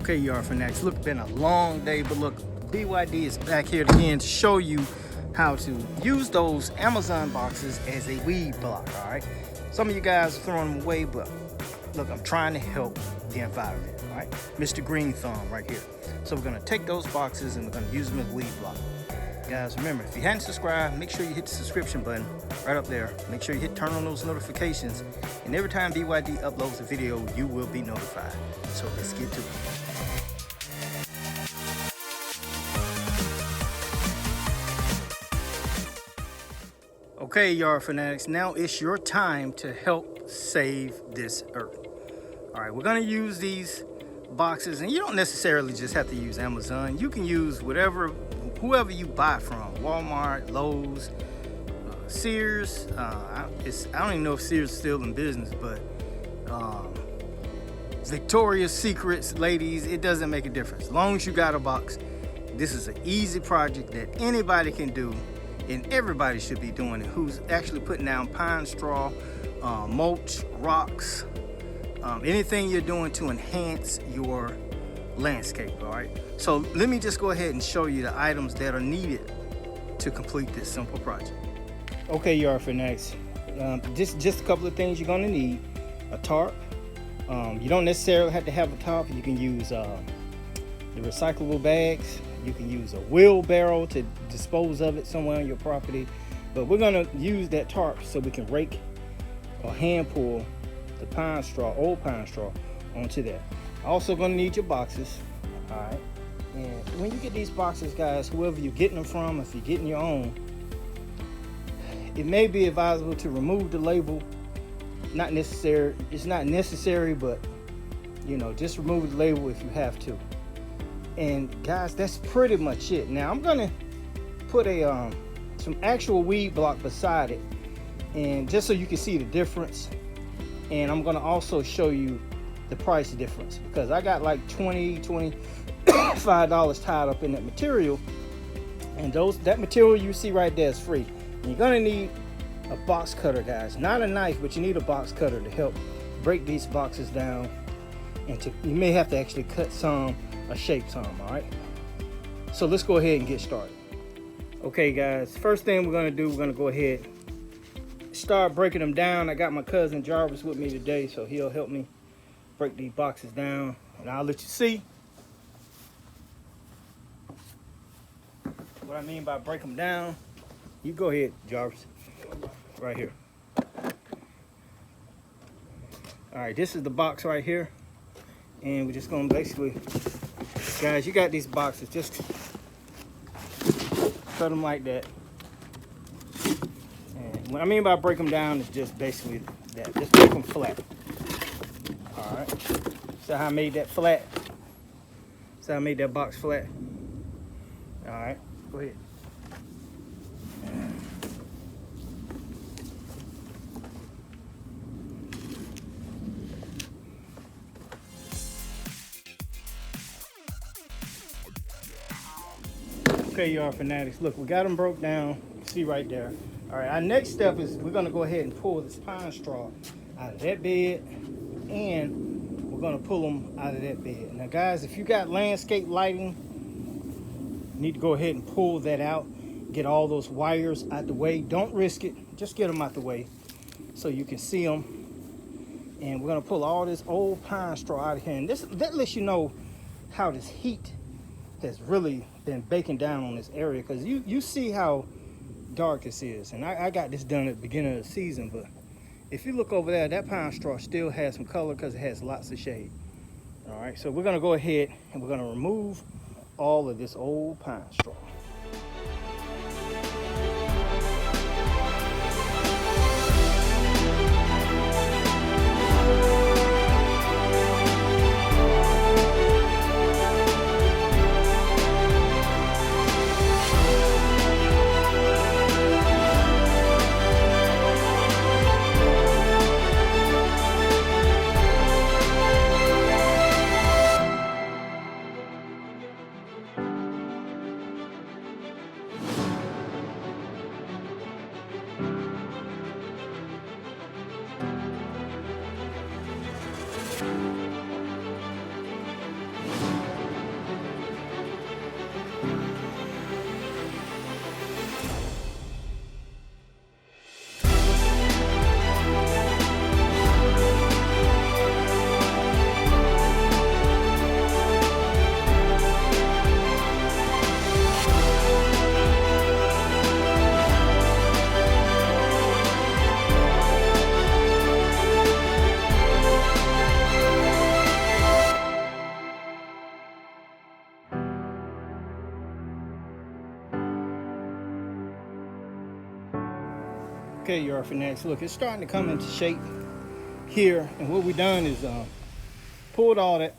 Okay, yard fanatics, look, been a long day, but look, BYD is back here again to show you how to use those Amazon boxes as a weed block. All right, some of you guys are throwing them away, but look, I'm trying to help the environment. All right, Mr. Green Thumb right here. So we're gonna take those boxes and we're gonna use them as weed block. Guys, remember, if you hadn't subscribed, make sure you hit the subscription button right up there. Make sure you hit turn on those notifications, and every time BYD uploads a video, you will be notified. So let's get to it. Okay, yard fanatics, now it's your time to help save this earth. All right, we're gonna use these boxes, and you don't necessarily just have to use Amazon. You can use whoever you buy from, Walmart, Lowe's, Sears. I don't even know if Sears is still in business, but Victoria's Secrets, ladies, it doesn't make a difference. As long as you got a box, this is an easy project that anybody can do. And everybody should be doing it who's actually putting down pine straw, mulch, rocks, anything you're doing to enhance your landscape. All right, so let me just go ahead and show you the items that are needed to complete this simple project. Okay, yard fanatics, just a couple of things you're going to need. A tarp. You don't necessarily have to have a tarp. You can use the recyclable bags. You can use a wheelbarrow to dispose of it somewhere on your property. But we're gonna use that tarp so we can rake or hand pull the pine straw, old pine straw, onto that. Also gonna need your boxes, all right? And when you get these boxes, guys, whoever you're getting them from, if you're getting your own, it may be advisable to remove the label. Not necessary, it's not necessary, but you know, just remove the label if you have to. And guys, that's pretty much it. Now I'm gonna put a some actual weed block beside it, and just so you can see the difference. And I'm gonna also show you the price difference, because I got like $25 tied up in that material, and that material you see right there is free. And you're gonna need a box cutter, guys, not a knife, but you need a box cutter to help break these boxes down, and you may have to actually cut some or shape some. All right, so let's go ahead and get started. Okay, guys, first thing we're gonna do, we're gonna go ahead start breaking them down. I got my cousin Jarvis with me today, so he'll help me break these boxes down, and I'll let you see what I mean by break them down. You go ahead, Jarvis, right here. All right, this is the box right here, and we're just gonna basically, guys, you got these boxes, just cut them like that. And what I mean by break them down is just basically that, just make them flat. All right, so how I made that flat, so I made that box flat. All right, go ahead. Okay, yard fanatics, look, we got them broke down. You see right there. All right, our next step is we're gonna go ahead and pull this pine straw out of that bed, and we're gonna pull them out of that bed. Now, guys, if you got landscape lighting, you need to go ahead and pull that out. Get all those wires out the way. Don't risk it. Just get them out the way so you can see them. And we're gonna pull all this old pine straw out of here. And that lets you know how this heat has really been baking down on this area, because you see how dark this is. And I got this done at the beginning of the season, but if you look over there, that pine straw still has some color because it has lots of shade. All right, so we're gonna go ahead and we're gonna remove all of this old pine straw. Okay, yard fanatics, look, it's starting to come into shape here, and what we done is pulled all that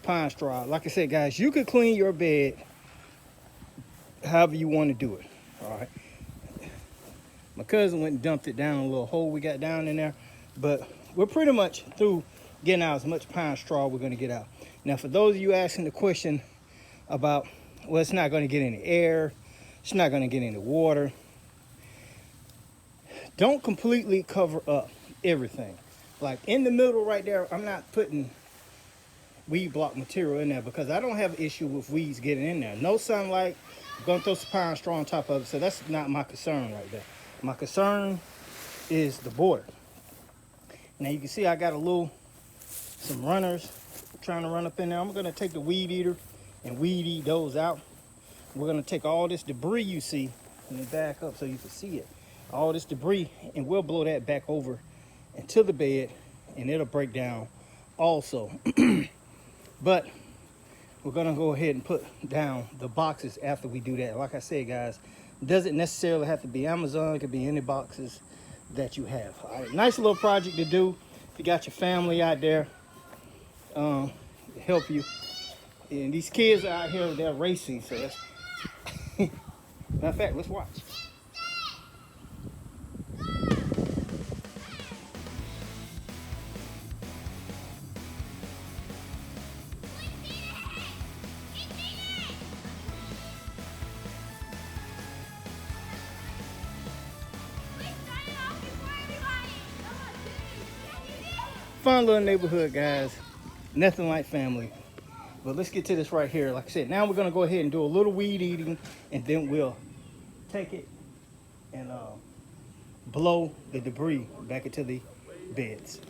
pine straw. Like I said, guys, you could clean your bed however you want to do it. All right. My cousin went and dumped it down a little hole we got down in there, but we're pretty much through getting out as much pine straw we're going to get out. Now, for those of you asking the question about, well, it's not going to get any air, it's not going to get any water. Don't completely cover up everything. Like in the middle right there, I'm not putting weed block material in there because I don't have an issue with weeds getting in there. No sunlight, I'm gonna throw some pine straw on top of it, so that's not my concern right there. My concern is the border. Now you can see I got some runners trying to run up in there. I'm gonna take the weed eater and weed eat those out. We're gonna take all this debris you see, let me back up so you can see it. All this debris, and we'll blow that back over into the bed, and it'll break down also. But we're gonna go ahead and put down the boxes after we do that. Like I said, guys, it doesn't necessarily have to be Amazon. It could be any boxes that you have. All right, nice little project to do. If you got your family out there, to help you. And these kids out here, they're racing, so that's matter of fact, let's watch. Fun little neighborhood, guys. Nothing like family. But let's get to this right here. Like I said, now we're gonna go ahead and do a little weed eating, and then we'll take it and blow the debris back into the beds.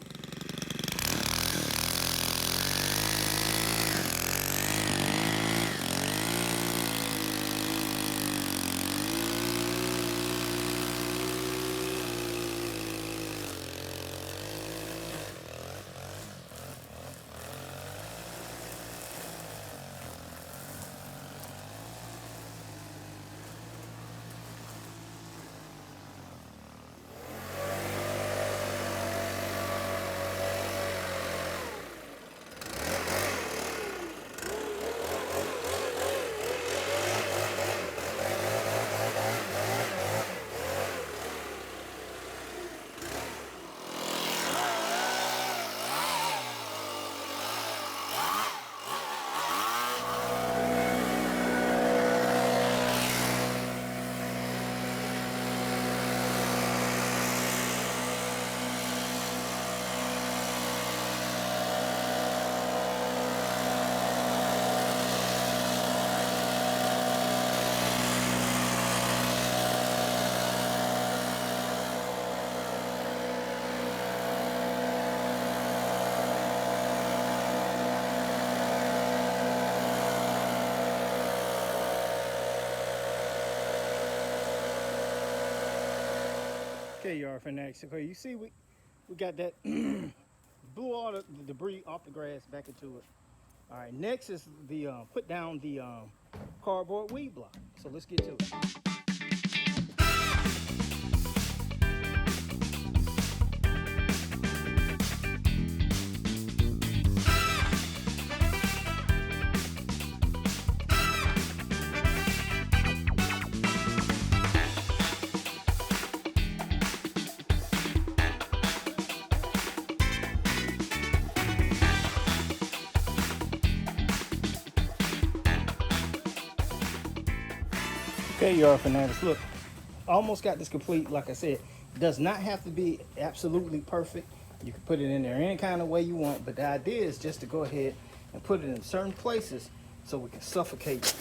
Okay, yard fanatics. Okay, you see we got that blew all the debris off the grass back into it. All right, next is the put down the cardboard weed block. So let's get to it. Okay, yard fanatics, look, almost got this complete. Like I said, it does not have to be absolutely perfect. You can put it in there any kind of way you want, but the idea is just to go ahead and put it in certain places so we can suffocate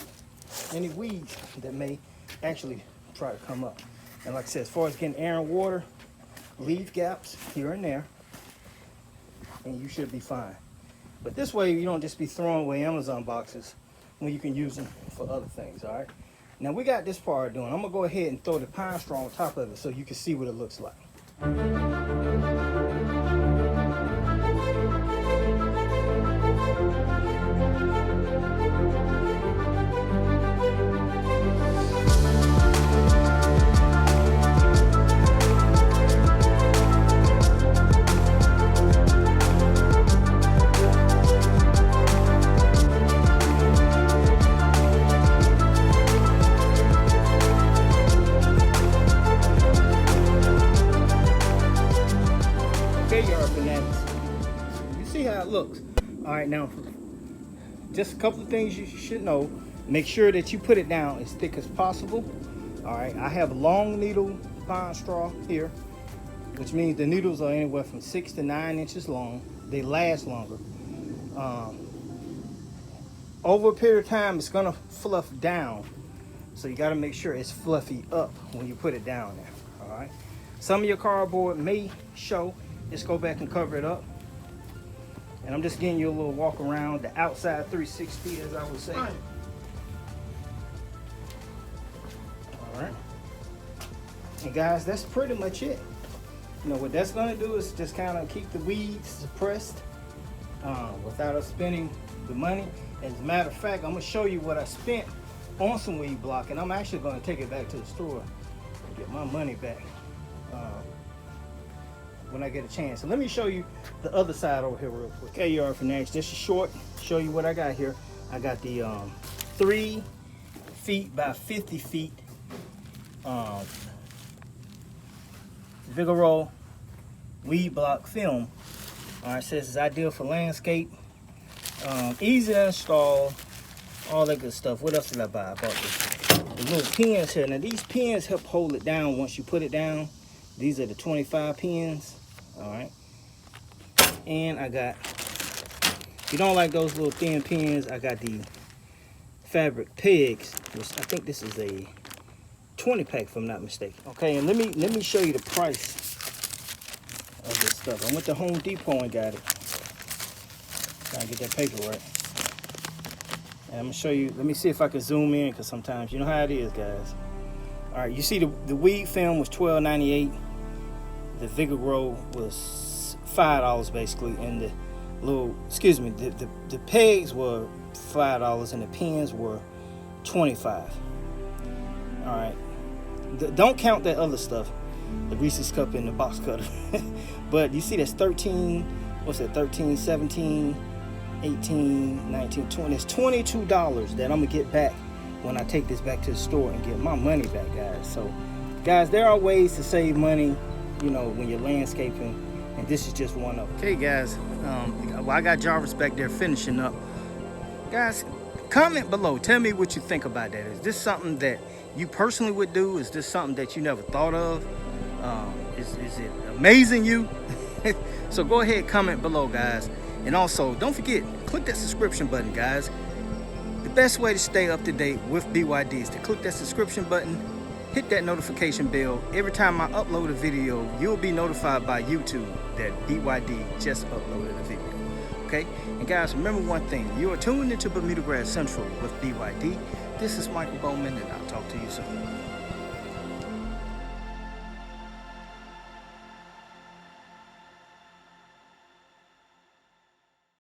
any weeds that may actually try to come up. And like I said, as far as getting air and water, leave gaps here and there, and you should be fine. But this way you don't just be throwing away Amazon boxes when you can use them for other things. All right, now we got this part doing. I'm gonna go ahead and throw the pine straw on top of it so you can see what it looks like. it looks. All right, now just a couple of things you should know. Make sure that you put it down as thick as possible. All right, I have long needle pine straw here, which means the needles are anywhere from 6 to 9 inches long. They last longer. Over a period of time, it's gonna fluff down. So you gotta make sure it's fluffy up when you put it down there, all right? Some of your cardboard may show. Just go back and cover it up. And I'm just giving you a little walk around the outside 360, as I would say. All right. And guys, that's pretty much it. You know, what that's gonna do is just kind of keep the weeds suppressed without us spending the money. As a matter of fact, I'm gonna show you what I spent on some weed block, and I'm actually gonna take it back to the store and get my money back when I get a chance. So let me show you the other side over here real quick. Okay, yard fanatics, just a short, show you what I got here. I got the 3 feet by 50 feet Vigoro weed block film. All right, it says it's ideal for landscape, easy to install, all that good stuff. What else did I buy? I bought the little pins here. Now these pins help hold it down once you put it down. These are the 25 pins. All right. And I got, if you don't like those little thin pins, I got the fabric pegs, which I think this is a 20 pack if I'm not mistaken. Okay, and let me show you the price of this stuff. I went to Home Depot and got it. Trying to get that paper right. And I'm gonna show you, let me see if I can zoom in, because sometimes you know how it is, guys. All right, you see the weed film was $12.98. The Vigoro was $5 basically, and the little, excuse me, the pegs were $5 and the pins were $25. All right, don't count that other stuff, the Reese's cup and the box cutter. But you see that's 13, what's that, 13, 17, 18, 19, 20. It's $22 that I'm gonna get back when I take this back to the store and get my money back, guys. So guys, there are ways to save money, you know, when you're landscaping, and this is just one of them. Okay guys, well, I got Jarvis back there finishing up. Guys, comment below, tell me what you think about that. Is this something that you personally would do? Is this something that you never thought of? Is it amazing you? So go ahead, comment below, guys. And also, don't forget, click that subscription button, guys. The best way to stay up to date with BYD is to click that subscription button, hit that notification bell. Every time I upload a video, you'll be notified by YouTube that BYD just uploaded a video, okay? And guys, remember one thing, you are tuned into Bermuda Grad Central with BYD. This is Michael Bowman, and I'll talk to you soon.